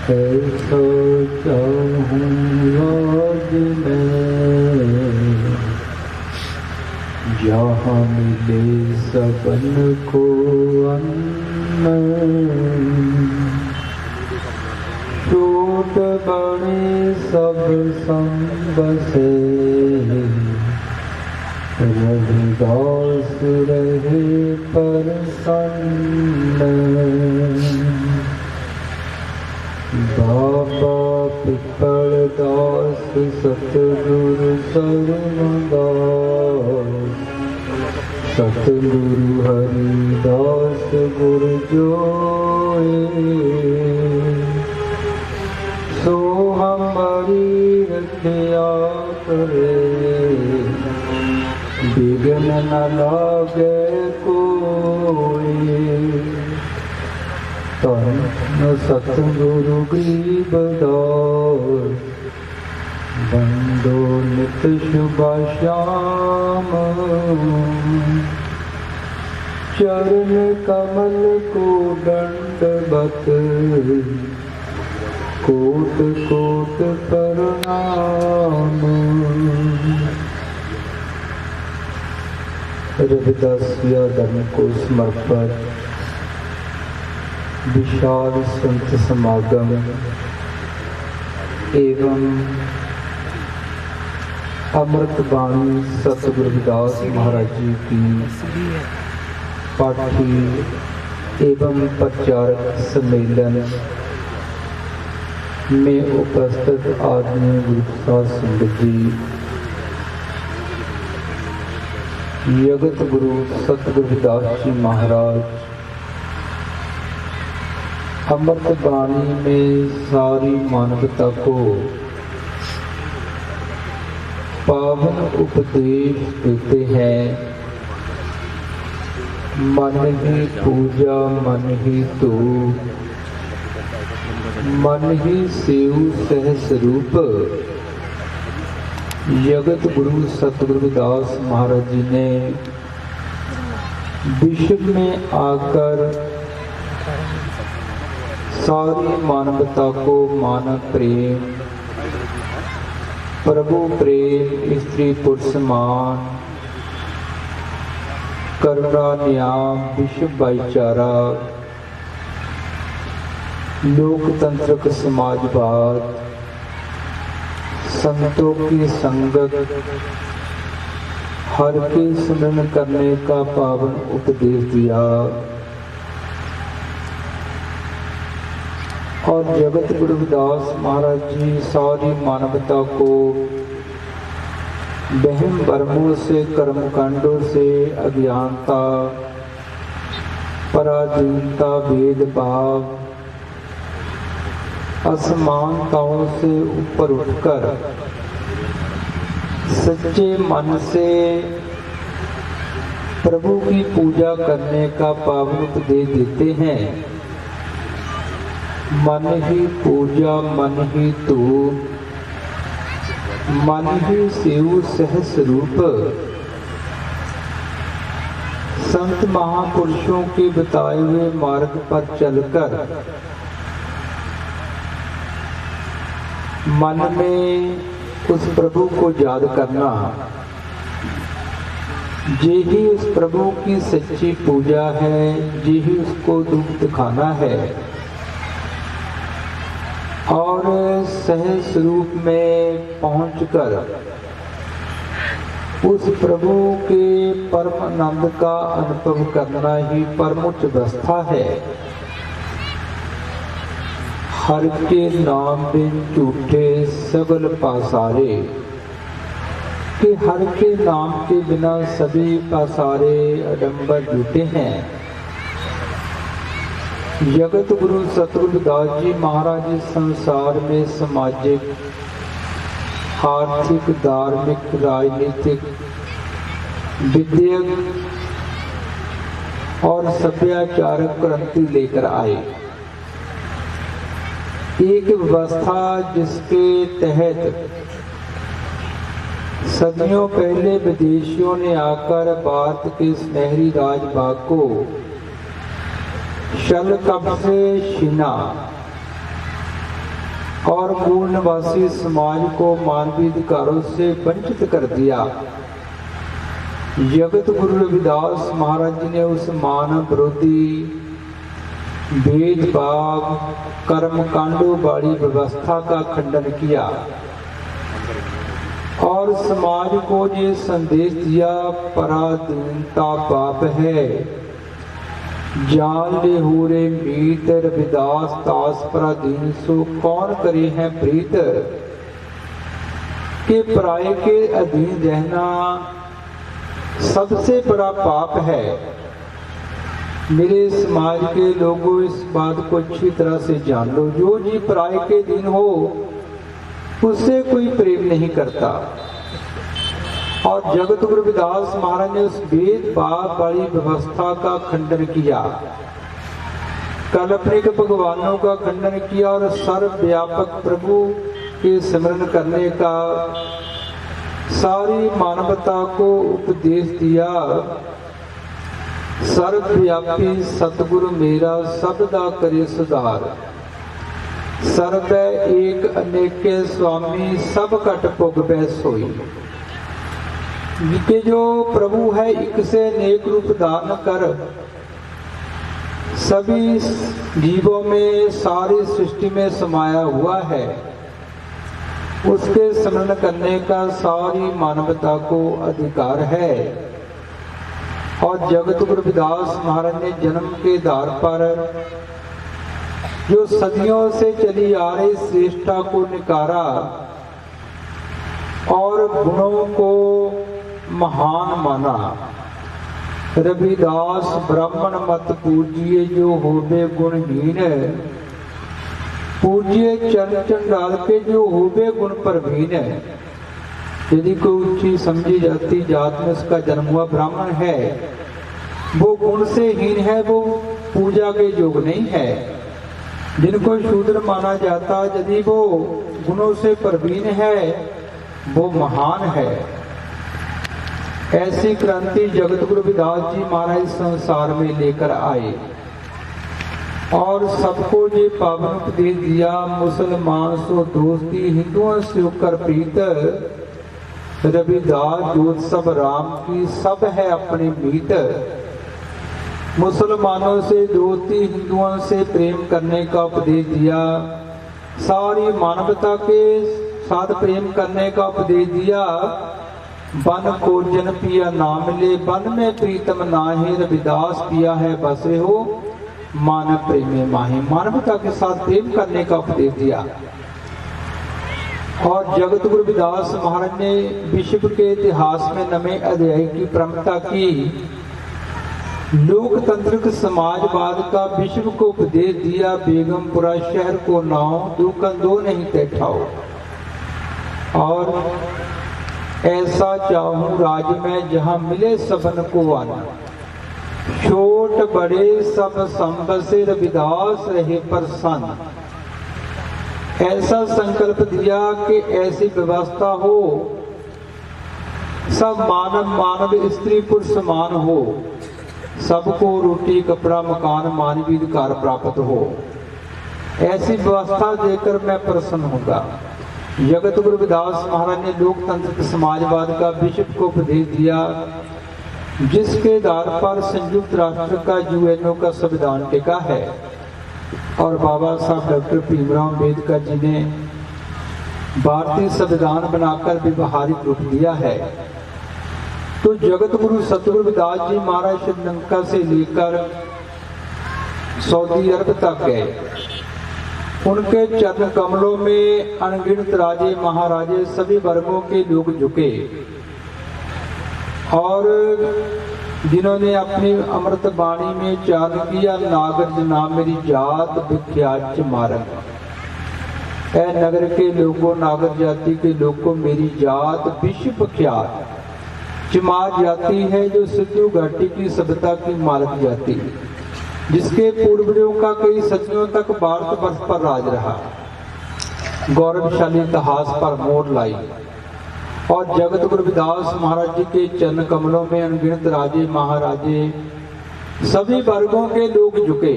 ऐसा चाहूँ आज मैं जहाँ मिले सबन को अन्न, छोट बड़े सब संग से रविदास रहे प्रसन्न। बाबा पिपलदास सतगुरु सर्वदास, सतगुरु हरिदास गुरु जोए। सो हमारी रखिया करे, विघ्न न लागे कोई। तन सतगुरु गरीबदास, बंदो नित शुभ श्याम। चरण कमल को दंडवत, कोट कोट प्रणाम। रविदासिया धर्म को समर्पित विशाल संत समागम एवं अमृत बाणी सतगुरु रविदास महाराज जी की पाठी एवं प्रचारक सम्मेलन में उपस्थित आदरणीय गुरु संगत जी, जगत गुरु सतगुरु रविदास जी महाराज अमृत बाणी में सारी मानवता को पावन उपदेश देते हैं। मन ही पूजा मन ही तो, मन ही सेव सहस रूप। जगत गुरु सतगुरु रविदास महाराज जी ने विश्व में आकर सारी मानवता को मानव प्रेम, प्रभु प्रेम, स्त्री पुरुष मान, करुणा, न्याय, विश्व भाईचारा, लोकतंत्र समाजवाद, संतों की संगत, हर के स्मरण करने का पावन उपदेश दिया। और जगत गुरु रविदास महाराज जी सारी मानवता को वहम भ्रमों से, कर्मकांडों से, अज्ञानता, पराधीनता, भेदभाव, असमानताओं से ऊपर उठकर सच्चे मन से प्रभु की पूजा करने का पावन उपदेश देते हैं। मन ही पूजा मन ही तू, मन ही सेव सहस रूप। संत महापुरुषों के बताए हुए मार्ग पर चलकर मन में उस प्रभु को याद करना, ये ही उस प्रभु की सच्ची पूजा है, ये ही उसको दुख दिखाना है। और सहज रूप में पहुंचकर उस प्रभु के परम आनंद का अनुभव करना ही परमोच्च अवस्था है। हर के नाम बिन झूठे सबल पासारे, कि हर के नाम के बिना सभी पासारे अडंबर झूठे हैं। जगत गुरु सतगुरु रविदास जी महाराज इस संसार में सामाजिक, आर्थिक, धार्मिक, राजनीतिक, विद्यक और सभ्याचारक क्रांति लेकर आए। एक व्यवस्था जिसके तहत सदियों पहले विदेशियों ने आकर भारत के सुनहरी राजभाग को शल कब से छीना और मूल निवासी समाज को मानवीय अधिकारों से वंचित कर दिया। जगत गुरु रविदास महाराज जी ने उस मानव विरोधी भेदभाव कर्म कांडों वाली व्यवस्था का खंडन किया और समाज को ये संदेश दिया, पराधीनता पाप है, जान ले हुरे मीत, रविदास दास पराधीन सो कौन करे हैं प्रीत। के पराये के अधीन रहना सबसे बड़ा पाप है। मेरे समाज के लोगों इस बात को अच्छी तरह से जान लो, जो जी पराये के अधीन हो उससे कोई प्रेम नहीं करता। और जगत गुरु रविदास महाराज ने उस भेदभाव वाली व्यवस्था का खंडन किया, काल्पनिक भगवानों का खंडन किया और सर्वव्यापक प्रभु के स्मरण करने का सारी मानवता को उपदेश दिया। सर्वव्यापी सतगुरु मेरा सबदा करे सुधार, सर्व एक अनेके स्वामी सब कट पुग बै सोई। कि जो प्रभु है एक से अनेक रूप धारण कर सभी जीवों में सारी सृष्टि में समाया हुआ है, उसके स्मरण करने का सारी मानवता को अधिकार है। और जगत गुरु रविदास महाराज ने जन्म के आधार पर जो सदियों से चली आ रही श्रेष्ठता को निकारा और गुणों को महान माना। रविदास ब्राह्मण मत पूजिए जो होवे गुणहीन, पूजिए चरण चंडाल के जो होवे गुण परवीन। यदि कोई ऊंची समझी जाती जात में उसका जन्म हुआ ब्राह्मण है, वो गुण से हीन है, वो पूजा के योग्य नहीं है। जिनको शूद्र माना जाता, यदि वो गुणों से परवीन है, वो महान है। ऐसी क्रांति जगत गुरु रविदास जी महाराज संसार में लेकर आए और सबको ये पावन उपदेश दिया। मुसलमान सो दोस्ती, हिंदुओं से होकर प्रीत, रविदास जोत सब राम की, सब है अपने मीत। मुसलमानों से दोस्ती, हिंदुओं से प्रेम करने का उपदेश दिया, सारी मानवता के साथ प्रेम करने का उपदेश दिया। बन को जन पिया नाम ले, बन में प्रीतम नाहे, रविदास पिया है बसे हो मानव प्रेमे माहे। मानवता के साथ प्रेम करने का उपदेश दिया। और जगत गुरु रविदास महाराज ने विश्व के इतिहास में नवे अध्याय की प्रमुखता की। लोकतंत्रिक समाजवाद का विश्व को उपदेश दिया। बेगमपुरा शहर को नाओ, दो कंधों नहीं बैठाओ। और ऐसा चाहूं राज में जहां मिले सबन को आना, छोट बड़े सब संब से रविदास रहे प्रसन्न। ऐसा संकल्प दिया कि ऐसी व्यवस्था हो, सब मानव स्त्री पुरुष समान हो, सबको रोटी कपड़ा मकान मानवीय अधिकार प्राप्त हो। ऐसी व्यवस्था देकर मैं प्रसन्न होगा। जगत गुरु रविदास महाराज ने लोकतंत्र समाजवाद का विश्व को उपदेश दिया, जिसके आधार पर संयुक्त राष्ट्र का यूएनओ का संविधान टिका है। और बाबा साहब डॉक्टर भीमराव अम्बेडकर जी ने भारतीय संविधान बनाकर व्यवहारिक रूप दिया है। तो जगत गुरु सतगुरु रविदास जी महाराज श्रीलंका से लेकर सऊदी अरब तक गए। उनके चरण कमलों में अनगिनत राजे महाराजे सभी वर्गों के लोग झुके और जिन्होंने अपनी अमृत वाणी में चार किया, नागर जना मेरी जात विख्यात मारन। ऐ नगर के लोगों, नागर जाति के लोगों, मेरी जात विश्व ख्यात चमार जाति है, जो सिद्धू घाटी की सभ्यता की मालक जाति, जिसके पूर्वजों का कई सदियों तक भारतवर्ष पर राज रहा, गौरवशाली इतिहास पर मोड़ लाई। और जगत गुरु रविदास महाराज जी के चरण कमलों में अनगिनत राजे महाराजे सभी वर्गों के लोग झुके।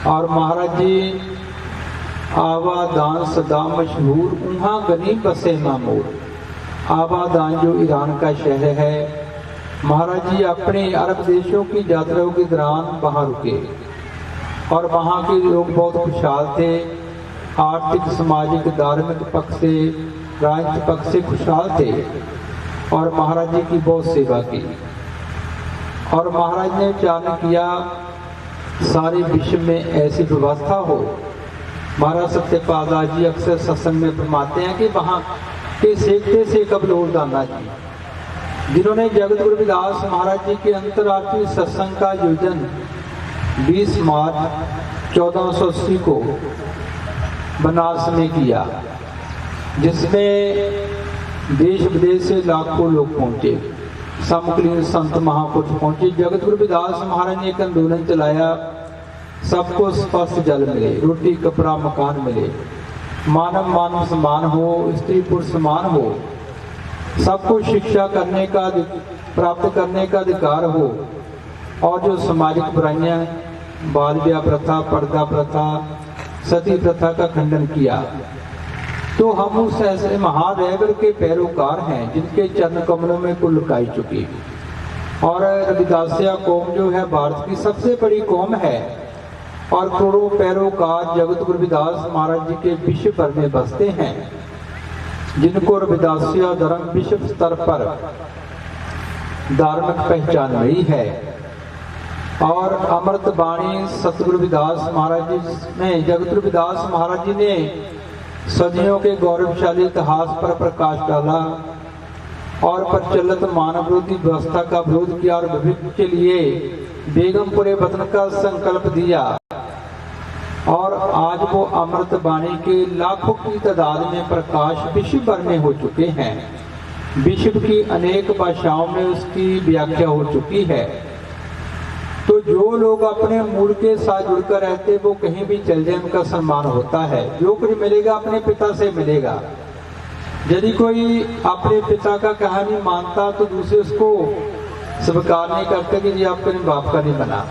और महाराज जी आवादान सदा मशहूर उहाँ गनी बसे मामूर। आवादान जो ईरान का शहर है, महाराज जी अपने अरब देशों की यात्राओं के दौरान वहाँ रुके और वहाँ के लोग बहुत खुशहाल थे। आर्थिक, सामाजिक, धार्मिक पक्ष से, राजनीतिक पक्ष से खुशहाल थे और महाराज जी की बहुत सेवा की। और महाराज ने विचार किया सारे विश्व में ऐसी व्यवस्था हो। महाराज सत्यपाल दास जी अक्सर सत्संग में फरमाते हैं कि वहाँ के सेकते से कबलोर दाना जी, जिन्होंने जगत गुरु रविदास महाराज जी के अंतर्राष्ट्रीय सत्संग का आयोजन 20 मार्च 1480 को बनारस में किया, जिसमें देश विदेश से लाखों लोग पहुंचे, समकालीन संत महापुरुष पहुंचे। जगत गुरु रविदास महाराज ने एक आंदोलन चलाया, सबको स्पर्श जल मिले, रोटी कपड़ा मकान मिले, मानव मानव समान हो, स्त्री पुरुष समान हो, सबको शिक्षा करने का प्राप्त करने का अधिकार हो, और जो सामाजिक बुराइयां, बाल विवाह प्रथा, पर्दा प्रथा, सती प्रथा का खंडन किया। तो हम उस ऐसे महान रहबर के पैरोकार हैं जिनके चरण कमलों में कुल लुकाई चुकी। और रविदासिया कौम जो है भारत की सबसे बड़ी कौम है और करोड़ों पैरोकार जगत गुरु रविदास महाराज जी के विश्व भर में बसते हैं, जिनको रविदासिया धर्म विश्व स्तर पर धार्मिक पहचान मिली है। और अमृत वाणी सतगुरु रविदास महाराज जी ने, जगत रविदास महाराज जी ने सदियों के गौरवशाली इतिहास पर प्रकाश डाला और प्रचलित मानव विरोधी व्यवस्था का विरोध किया और भविष्य के लिए बेगमपुरे वतन का संकल्प दिया। और आज वो अमृत वाणी के लाखों की तादाद में प्रकाश विश्व भर में हो चुके हैं। विश्व की अनेक भाषाओं में उसकी व्याख्या हो चुकी है। तो जो लोग अपने मूल के साथ जुड़कर रहते, वो कहीं भी चल जाए उनका सम्मान होता है। जो कुछ मिलेगा अपने पिता से मिलेगा। यदि कोई अपने पिता का कहा नहीं मानता तो दूसरे उसको स्वीकार नहीं करते कि ये आपके बाप का नहीं बना।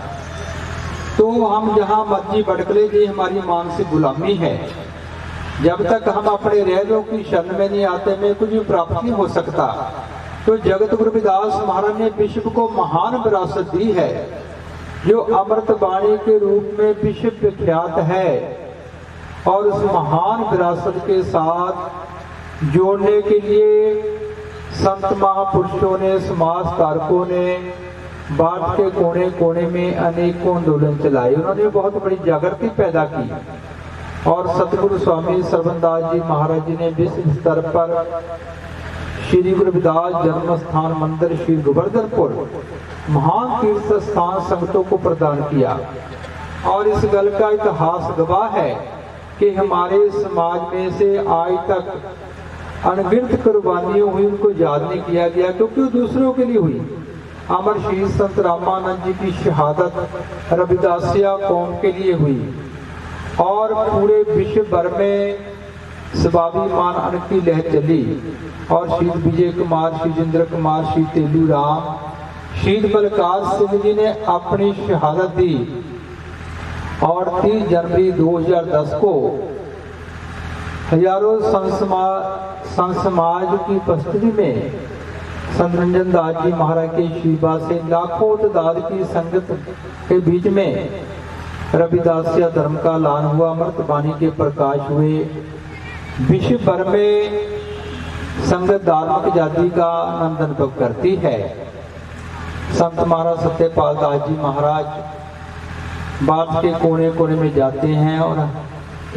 तो हम जहाँ मर्जी भटकले, ये हमारी मानसिक गुलामी है। जब तक हम अपने रहलों की शरण में नहीं आते, में कुछ भी प्राप्त नहीं हो सकता। तो जगत गुरु रविदास महाराज ने विश्व को महान विरासत दी है, जो अमृत वाणी के रूप में विश्व विख्यात है। और उस महान विरासत के साथ जोड़ने के लिए संत महापुरुषों ने, समाज कारकों ने भारत के कोने कोने में अनेकों आंदोलन चलाए। उन्होंने बहुत बड़ी जागृति पैदा की। और सतगुरु स्वामी सरवनदास जी महाराज जी ने विश्व स्तर पर श्री गुरु रविदास जन्म स्थान मंदिर श्री गोवर्धनपुर महान तीर्थ स्थान संगतों को प्रदान किया। और इस गल का इतिहास गवाह है कि हमारे समाज में से आज तक अनगिनत कुर्बानियां हुई, उनको याद नहीं किया गया, क्योंकि वो दूसरों के लिए हुई। अमर शहीद संत रामानंद जी की शहादत रविदासिया कौम के लिए हुई। और पूरे विश्व भर में स्वाभिमान अन्न की लहर चली। और शहीद विजय कुमार, शहीद इंद्र कुमार, शहीद तेलू राम, शहीद बलकार सिंह जी ने अपनी शहादत दी। और 30 जनवरी 2010 को हजारों संत समाज की उपस्थिति में संत रंजन दास जी महाराज के आशीर्वाद से लाखों तादाद की संगत के बीच में रविदासिया धर्म का ऐलान हुआ, अमृत वाणी के प्रकाश हुए। विश्व भर में संगत धार्मिक आजादी का आनंद अनुभव करती है। संत महाराज सत्यपाल दास जी महाराज भारत के कोने कोने में जाते हैं और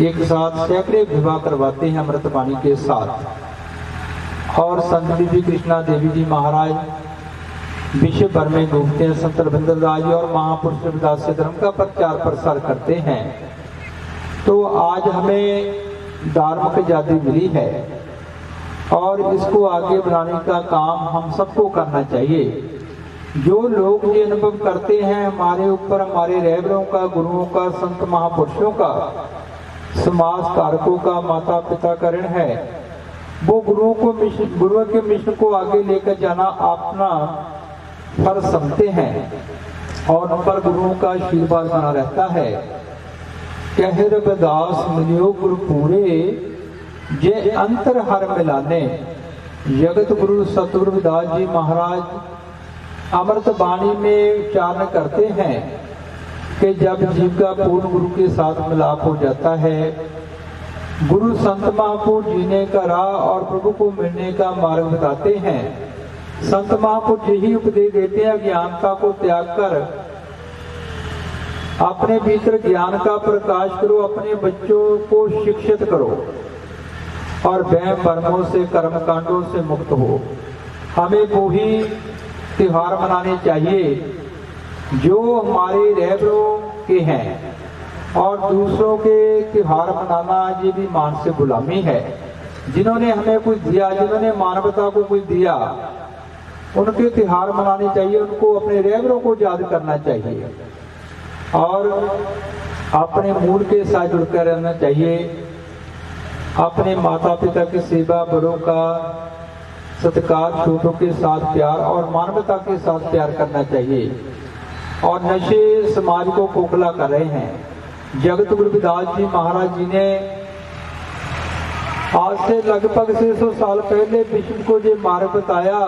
एक साथ सैकड़े विवाह करवाते हैं अमृत वाणी के साथ। और संत बीबी कृष्णा देवी जी महाराज विश्व भर में घूमते हैं, संत रविंद्र दास जी और महापुरुष रविदास धर्म का प्रचार प्रसार करते हैं। तो आज हमें धार्मिक आजादी मिली है और इसको आगे बढ़ाने का काम हम सबको करना चाहिए। जो लोग ये अनुभव करते हैं हमारे ऊपर हमारे रहबरों का, गुरुओं का, संत महापुरुषों का, समाज कारकों का, माता पिता का ऋण है, वो गुरुओं के मिशन को आगे लेकर जाना अपना फर्ज समझते हैं और उन पर गुरुओं का आशीर्वाद बना रहता है। कह रविदास मिलियो गुरु पूरे, जे अंतर हर मिलाने। जगत गुरु सतगुरु रविदास जी महाराज अमृत वाणी में उच्चारण करते हैं कि जब जीव का पूर्ण गुरु के साथ मिलाप हो जाता है, गुरु संत महापुरुष जीने का राह और प्रभु को मिलने का मार्ग बताते हैं। संत महापुरुष यही उपदेश देते हैं, ज्ञानता को त्याग कर अपने भीतर ज्ञान का प्रकाश करो, अपने बच्चों को शिक्षित करो और वहम भ्रमों से कर्म कांडों से मुक्त हो। हमें वो ही त्योहार मनाने चाहिए जो हमारे रहबरों के हैं, और दूसरों के त्योहार मनाना ये भी मान से गुलामी है। जिन्होंने हमें कुछ दिया, जिन्होंने मानवता को कुछ दिया, उनके त्योहार मनाने चाहिए, उनको अपने रहबरों को याद करना चाहिए और अपने मूल के साथ जुड़कर रहना चाहिए। अपने माता पिता की सेवा, बड़ों का सत्कार, छोटों के साथ प्यार और मानवता के साथ प्यार करना चाहिए। और नशे समाज को खोखला कर रहे हैं। जगत गुरु रविदास जी महाराज जी ने आज से लगभग 600 साल पहले विश्व को जो मार्ग बताया,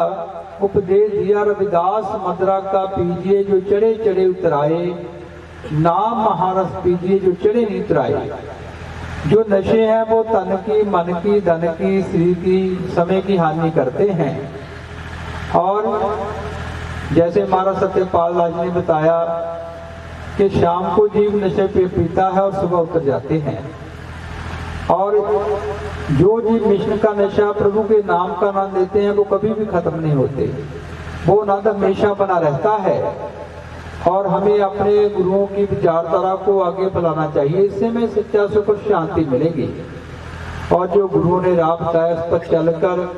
उपदेश दिया, रविदास मदरा का पीजिए जो चढ़े चढ़े उतराए, नाम महारस पीजिए जो चढ़े नहीं उतराए। जो नशे हैं वो तन की, मन की, धन की, शरीर की, समय की हानि करते हैं। और जैसे महाराज सत्यपाल दास ने बताया कि शाम को जीव नशे पे पीता है और सुबह उतर जाते हैं। और जो जीव मिशन का नशा, प्रभु के नाम का नाम लेते हैं, वो कभी भी खत्म नहीं होते, वो आनंद हमेशा बना रहता है। और हमें अपने गुरुओं की विचारधारा को आगे फैलाना चाहिए, इससे में सच्चा सुख और शांति मिलेगी। और जो गुरुओं ने राह बताया उस पर चलकर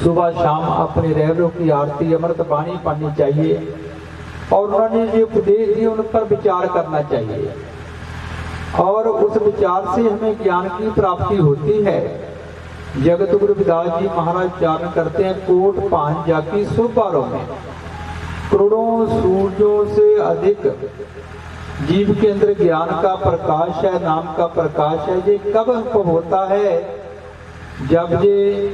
सुबह शाम अपने रहबरों की आरती, अमृत वाणी पढ़नी चाहिए और उन्होंने जो उपदेश दिए उन पर विचार करना चाहिए। और उस विचार से हमें ज्ञान की प्राप्ति होती है। जगत गुरु रविदास जी महाराज उच्चारण करते हैं, कोट पांच जाकी सुबारों में, करोड़ों सूरजों से अधिक जीव के अंदर ज्ञान का प्रकाश है, नाम का प्रकाश है। ये कब अनुभव होता है? जब ये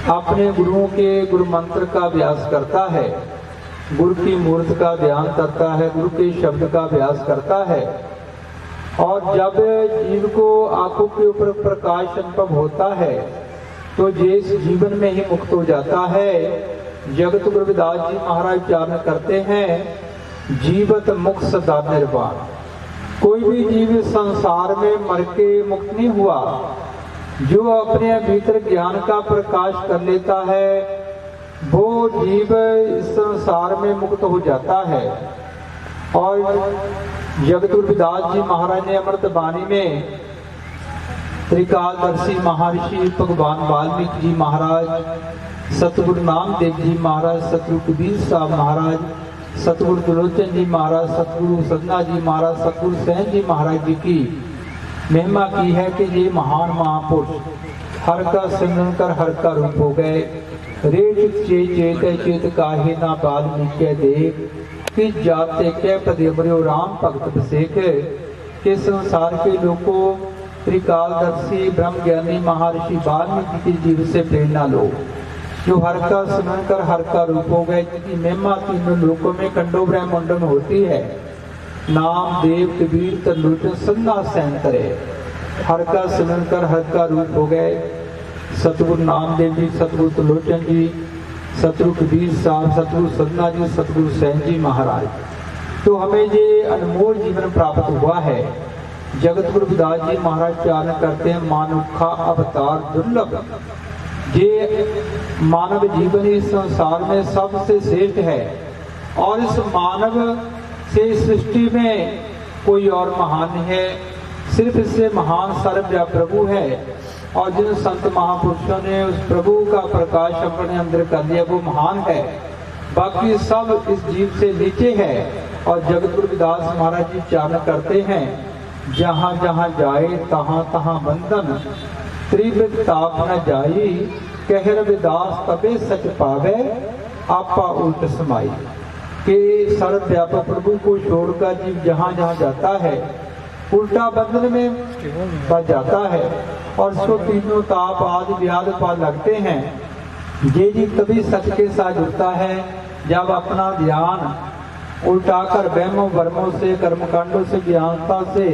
अपने गुरुओं के गुरु मंत्र का अभ्यास करता है, गुरु की मूर्ति का ध्यान करता है, गुरु के शब्द का अभ्यास करता है। और जब जीव को आंखों के ऊपर प्रकाश अनुभव होता है तो ये इस जीवन में ही मुक्त हो जाता है। जगत गुरु रविदास जी महाराज उच्चारण करते हैं, जीवत मुक्त सदा निर्वाण। कोई भी जीव संसार में मर के मुक्त नहीं हुआ। जो अपने भीतर ज्ञान का प्रकाश कर लेता है वो जीव इस संसार में मुक्त हो जाता है। और जगत गुरु रविदास जी महाराज ने अमृत वाणी में त्रिकालदर्शी महर्षि भगवान वाल्मीकि जी महाराज, सतगुरु नामदेव जी महाराज, सतगुरु कबीर साहब महाराज, सतगुरु त्रिलोचन जी महाराज, सतगुरु सदना जी महाराज, सतगुरु सहन जी महाराज जी की महिमा की है कि ये महान महापुरुष हर का सिमरन कर हर का रूप हो गए। रेत चेत चेत काहे ना वाल्मीकि देख, कि जाते कै पदे मरियो राम भगत बसेख। के संसार के लोगों त्रिकालदर्शी ब्रह्म ज्ञानी महर्षि वाल्मीकि के जीव से प्रेरणा लो, जो हर का सिमरन कर हर का रूप हो गए, जिनकी महिमा तीनों लोकों में कंडो ब्रह्मंडल में होती है। नाम देव कबीर त्रिलोचन सन्ना सहन करे, हर का सिमरन कर हर का रूप हो गए। सतगुरु नामदेव जी, सतगुरु त्रिलोचन जी, सतगुरु कबीर साहब, सतगुरु सदना जी, सतगुरु सहन जी महाराज। तो हमें ये अनमोल जीवन प्राप्त हुआ है। जगत गुरु रविदास जी महाराज उच्चारण करते हैं, मानुखा अवतार दुर्लभ। ये मानव जीवन इस संसार में सबसे श्रेष्ठ है और इस मानव से सृष्टि में कोई और महान नहीं है, सिर्फ इससे महान सर्वव्यापी प्रभु है। और जिन संत महापुरुषों ने उस प्रभु का प्रकाश अपने अंदर कर लिया वो महान है, बाकी सब इस जीव से नीचे है। और जगत गुरु रविदास महाराज जी उच्चारण करते हैं, जहाँ जहाँ जाए तहाँ तहाँ बंधन, त्रिविध ताप न जाई, कह रविदास तबे सच पावे, आपा उल्ट समाई। कि सर्वव्यापक प्रभु को छोड़कर जीव जहाँ जहाँ जाता है उल्टा बंधन में बच जाता है और इसको तीनों ताप आदि व्याध पाद लगते हैं। ये जी तभी सच के साथ जुड़ता है जब अपना ध्यान उल्टाकर वहमों वर्मों से कर्मकांडों से ज्ञानता से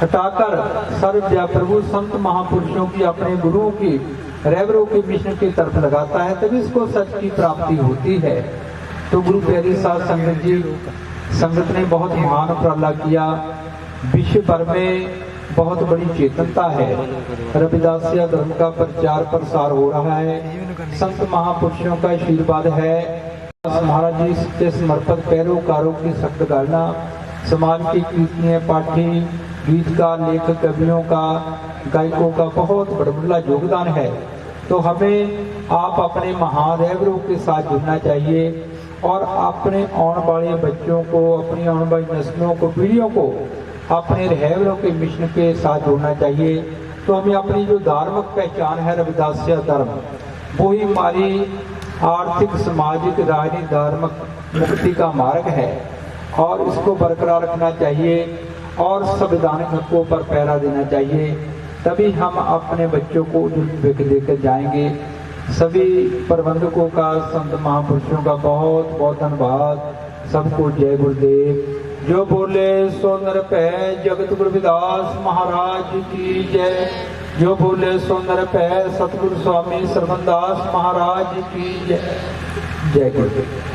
हटाकर सर्व प्रभु संत महापुरुषों की अपने गुरुओं की रहबरों के मिशन की तरफ लगाता है, तभी इसको सच की प्राप्ति होती है। तो गुरु प्यारी साध संगत जी, संगत ने बहुत महान उपराला किया। विश्व भर में बहुत बड़ी चेतनता है, रविदासिया धर्म का प्रचार प्रसार हो रहा है, संत महापुरुषों का आशीर्वाद है। महाराज जी से समर्पित पैरोकारों की सख्त गणना, समाज की कीर्तियां, पाठी गीतकार, लेखक, कवियों का, गायकों का बहुत बड़ा योगदान है। तो हमें आप अपने महान रहबरों के साथ जुड़ना चाहिए और अपने आने वाले बच्चों को, अपनी आने वाली नस्लों को, पीढ़ियों को अपने रहबरों के मिशन के साथ जोड़ना चाहिए। तो हमें अपनी जो धार्मिक पहचान है रविदासिया धर्म, वो ही हमारी आर्थिक, सामाजिक, राजनीतिक, धार्मिक मुक्ति का मार्ग है और इसको बरकरार रखना चाहिए और संवैधानिक हकों पर पहरा देना चाहिए। तभी हम अपने बच्चों को देकर जाएंगे। सभी प्रबंधकों का, संत महापुरुषों का बहुत बहुत धन्यवाद। सबको जय गुरुदेव। जो बोले सो नर पै, जगत गुरु विदास महाराज की जय। जो बोले सो नर पै, सतगुरु स्वामी सरवनदास महाराज की जय। जय गुरुदेव।